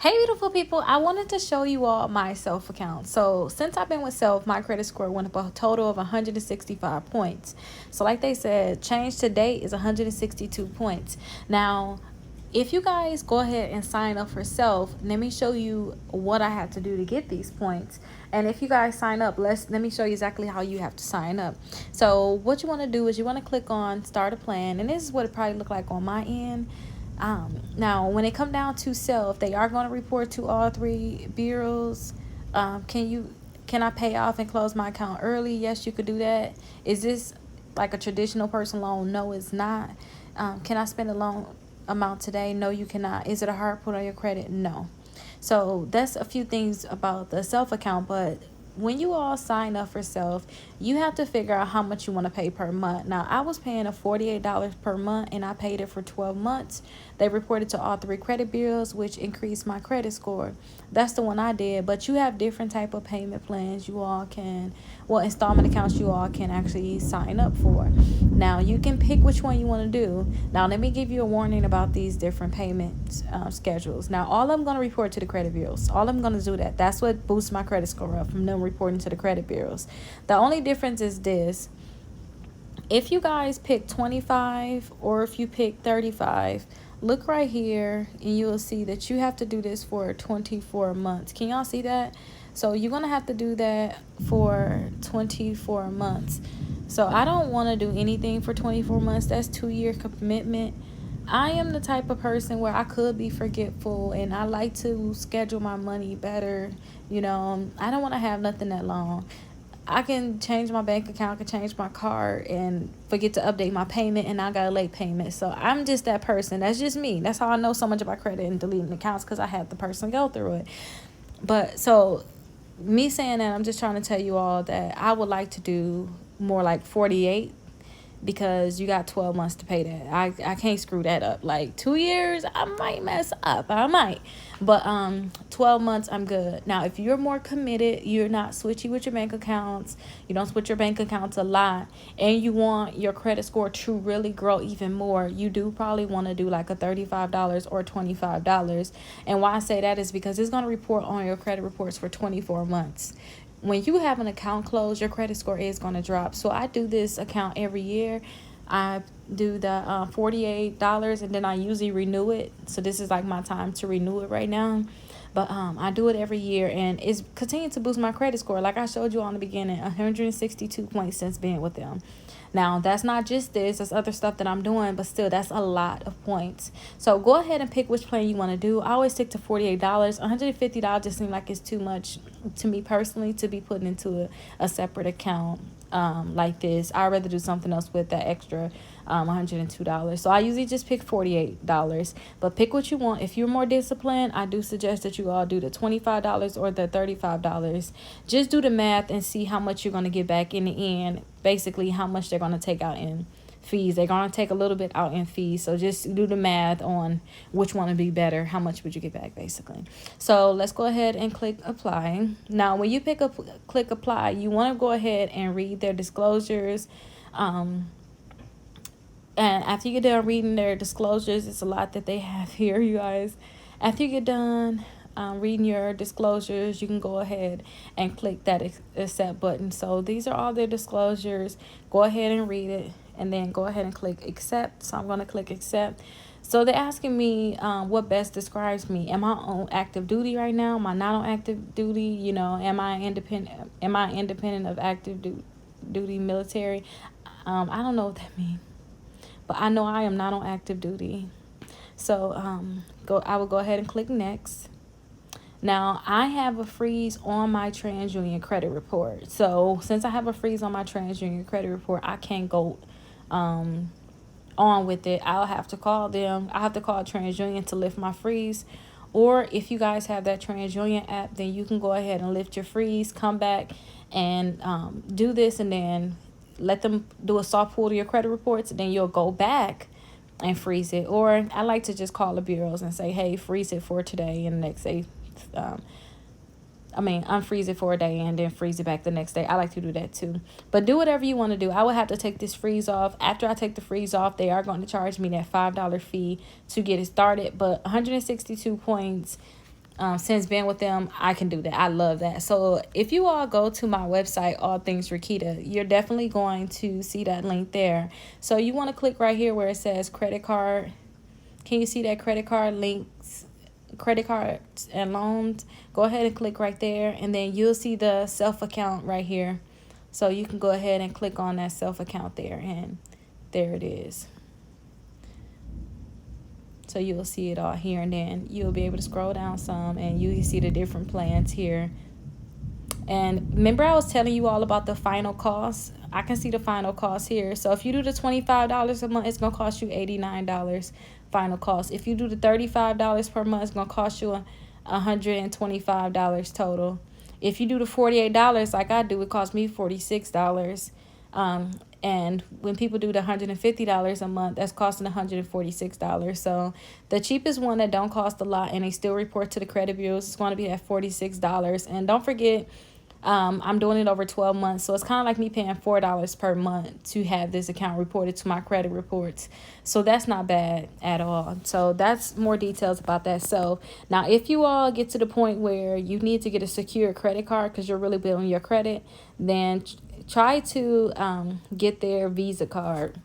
Hey, beautiful people. I wanted to show you all my self account. So since I've been with self, my credit score went up a total of 165 points. So like they said, change to date is 162 points. Now, if you guys go ahead and sign up for self, let me show you what I have to do to get these points. And if you guys sign up, let me show you exactly how you have to sign up. So what you want to do is you want to click on start a plan, and this is what it probably look like on my end. Now, when it come down to self, they are going to report to all three bureaus. Can I pay off and close my account early? Yes, you could do that. Is this like a traditional personal loan? No, it's not. Can I spend a loan amount today? No, you cannot. Is it a hard put on your credit? No. So that's a few things about the self account, but when you all sign up for self, you have to figure out how much you want to pay per month. Now, I was paying a $48 per month, and I paid it for 12 months. They reported to all three credit bureaus, which increased my credit score. That's the one I did, but you have different type of payment plans you all can, installment accounts you all can actually sign up for. Now, you can pick which one you want to do. Now, let me give you a warning about these different payment schedules. Now, all I'm going to report to the credit bureaus. All I'm going to do that. That's what boosts my credit score up, from them reporting to the credit bureaus. The only difference is this: if you guys pick 25 or if you pick 35, look right here and you'll see that you have to do this for 24 months. Can y'all see that? So you're going to have to do that for 24 months. So I don't want to do anything for 24 months. That's 2-year commitment. I am the type of person where I could be forgetful, and I like to schedule my money better. I don't want to have nothing that long. I can change my bank account, I can change my card and forget to update my payment, and I got a late payment. So I'm just that person. That's just me. That's how I know so much about credit and deleting accounts, because I had the person go through it. But so me saying that, I'm just trying to tell you all that I would like to do more like 48, because you got 12 months to pay that. I can't screw that up. Like 2 years, I might mess up. I might. But 12 months, I'm good. Now, if you're more committed, you're not switchy with your bank accounts, you don't switch your bank accounts a lot, and you want your credit score to really grow even more, you do probably want to do like a $35 or $25. And why I say that is because it's going to report on your credit reports for 24 months. When you have an account closed, your credit score is going to drop. So I do this account every year. I do the $48, and then I usually renew it. So this is like my time to renew it right now. But I do it every year, and it's continuing to boost my credit score. Like I showed you on the beginning, 162 points since being with them. Now, that's not just this. There's other stuff that I'm doing, but still, that's a lot of points. So go ahead and pick which plan you want to do. I always stick to $48. $150 just seems like it's too much to me personally to be putting into a separate account like this. I'd rather do something else with that extra $102. So I usually just pick $48. But pick what you want. If you're more disciplined, I do suggest that you all do the $25 or the $35. Just do the math and see how much you're going to get back in the end. Basically, how much they're going to take out in fees. They're going to take a little bit out in fees. So just do the math on which one would be better. How much would you get back, basically? So let's go ahead and click apply. Now, when you click apply, you want to go ahead and read their disclosures. And after you get done reading their disclosures, it's a lot that they have here, you guys. After you get done reading your disclosures, you can go ahead and click that accept button. So these are all their disclosures. Go ahead and read it, and then go ahead and click accept. So I'm going to click accept. So they're asking me what best describes me. Am I on active duty right now? Am I not on active duty? Am I independent of active duty military? I don't know what that means, but I know I am not on active duty. So I will go ahead and click next. Now, I have a freeze on my TransUnion credit report. So since I have a freeze on my TransUnion credit report, I can't go on with it. I'll have to call them. I have to call TransUnion to lift my freeze. Or if you guys have that TransUnion app, then you can go ahead and lift your freeze, come back and do this, and then let them do a soft pull to your credit reports, and then you'll go back and freeze it. Or I like to just call the bureaus and say, hey, freeze it for today, and the next day unfreeze it for a day and then freeze it back the next day. I like to do that too. But do whatever you want to do. I will have to take this freeze off. After I take the freeze off, they are going to charge me that $5 fee to get it started. But 162 points Since being with them, I can do that. I love that. So if you all go to my website, All Things Rickita, you're definitely going to see that link there. So you want to click right here where it says credit card. Can you see that credit card links, credit cards and loans? Go ahead and click right there, and then you'll see the self account right here. So you can go ahead and click on that self account there, and there it is. So you'll see it all here, and then you'll be able to scroll down some and you can see the different plans here. And remember I was telling you all about the final cost? I can see the final cost here. So if you do the $25 a month, it's going to cost you $89 final cost. If you do the $35 per month, it's going to cost you $125 total. If you do the $48 like I do, it costs me $46. And when people do the $150 a month, that's costing $146. So the cheapest one that don't cost a lot and they still report to the credit bureaus is going to be at $46. And don't forget, I'm doing it over 12 months. So it's kind of like me paying $4 per month to have this account reported to my credit reports. So that's not bad at all. So that's more details about that. So now if you all get to the point where you need to get a secure credit card because you're really building your credit, then try to get their Visa card.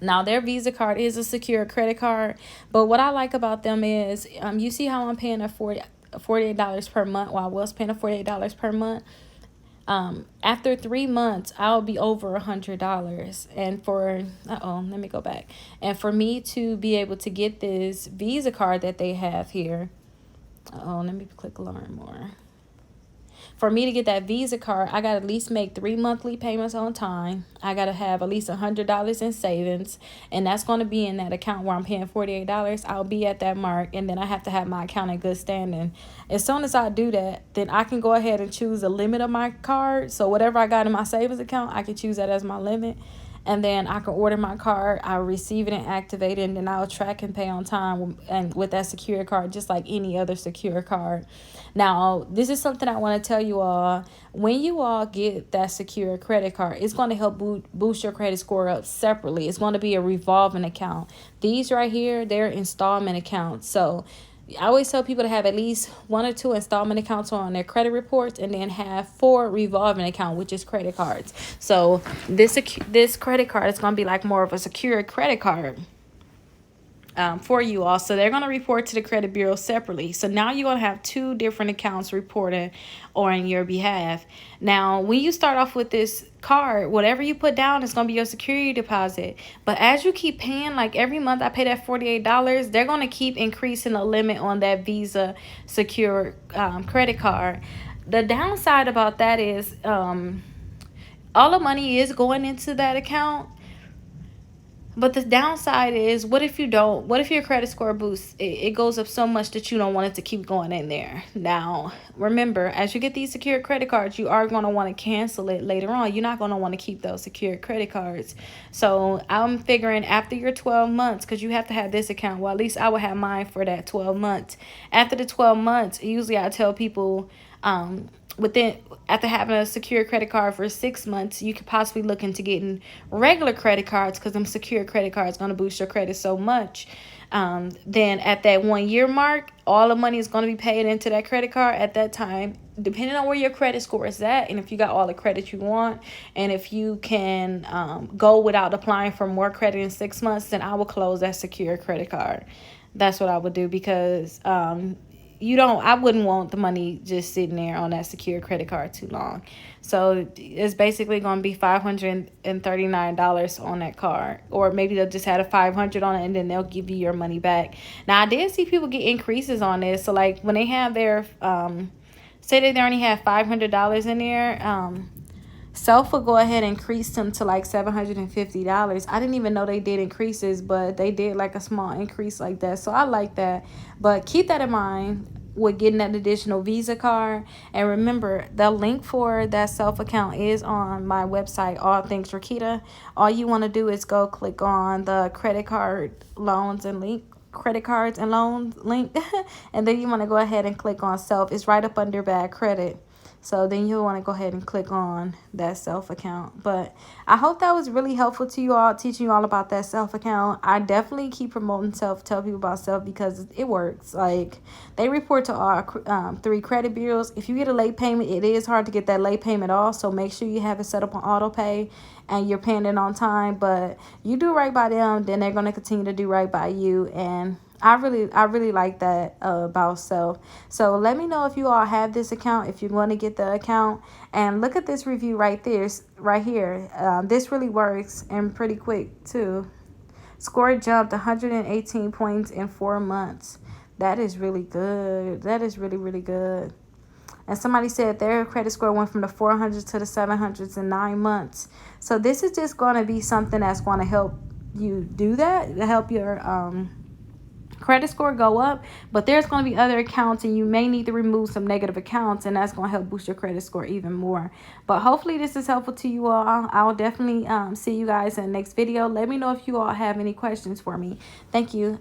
Now, their Visa card is a secure credit card, but what I like about them is you see how I'm paying $48 per month. Well, I was paying $48 per month. After 3 months, I'll be over $100. And for let me go back. And for me to be able to get this Visa card that they have here, let me click learn more. For me to get that Visa card, I got to at least make 3 monthly payments on time. I got to have at least $100 in savings. And that's going to be in that account where I'm paying $48. I'll be at that mark. And then I have to have my account in good standing. As soon as I do that, then I can go ahead and choose the limit of my card. So whatever I got in my savings account, I can choose that as my limit. And then I can order my card, I'll receive it and activate it, and then I'll track and pay on time and with that secure card, just like any other secure card. Now, this is something I want to tell you all. When you all get that secure credit card, it's going to help boost your credit score up separately. It's going to be a revolving account. These right here, they're installment accounts. So I always tell people to have at least 1 or 2 installment accounts on their credit reports, and then have 4 revolving account, which is credit cards. So this credit card is going to be like more of a secure credit card for you all. So they're going to report to the credit bureau separately. So now you're going to have 2 different accounts reported on your behalf. Now, when you start off with this card, whatever you put down is going to be your security deposit. But as you keep paying, like every month I pay that $48, they're going to keep increasing the limit on that Visa secure credit card. The downside about that is all the money is going into that account. But the downside is, what if your credit score boosts, it goes up so much that you don't want it to keep going in there. Now, remember, as you get these secure credit cards, you are going to want to cancel it later on. You're not going to want to keep those secure credit cards. So I'm figuring after your 12 months, because you have to have this account, well, at least I would have mine for that 12 months. After the 12 months, usually I tell people, after having a secure credit card for 6 months, you could possibly look into getting regular credit cards, because them secure credit cards going to boost your credit so much. Then at that 1 year mark, all the money is going to be paid into that credit card at that time, depending on where your credit score is at, and if you got all the credit you want, and if you can go without applying for more credit in 6 months, then I will close that secure credit card. That's what I would do, because I wouldn't want the money just sitting there on that secure credit card too long. So it's basically going to be $539 on that card. Or maybe they'll just have a $500 on it, and then they'll give you your money back. Now, I did see people get increases on this. So like when they have their, say that they only have $500 in there, Self will go ahead and increase them to like $750. I didn't even know they did increases, but they did like a small increase like that. So I like that. But keep that in mind with getting that additional Visa card. And remember, the link for that Self account is on my website, All Things Rickita. All you want to do is go click on the credit cards and loans link. And then you want to go ahead and click on Self. It's right up under bad credit. So then you'll want to go ahead and click on that self account. But I hope that was really helpful to you all, teaching you all about that self account. I definitely keep promoting self, tell people about self, because it works. Like, they report to all 3 credit bureaus. If you get a late payment, it is hard to get that late payment off. So make sure you have it set up on auto pay and you're paying it on time. But you do right by them, then they're going to continue to do right by you. And I really like that about self. So let me know if you all have this account, if you want to get the account. And look at this review right there, right here. This really works and pretty quick too. Score jumped 118 points in 4 months. That is really good. That is really good. And somebody said their credit score went from the 400s to the 700s in 9 months. So this is just going to be something that's going to help you do that, help your credit score go up. But there's going to be other accounts, and you may need to remove some negative accounts, and that's going to help boost your credit score even more. But hopefully this is helpful to you all. I'll definitely see you guys in the next video. Let me know if you all have any questions for me. Thank you.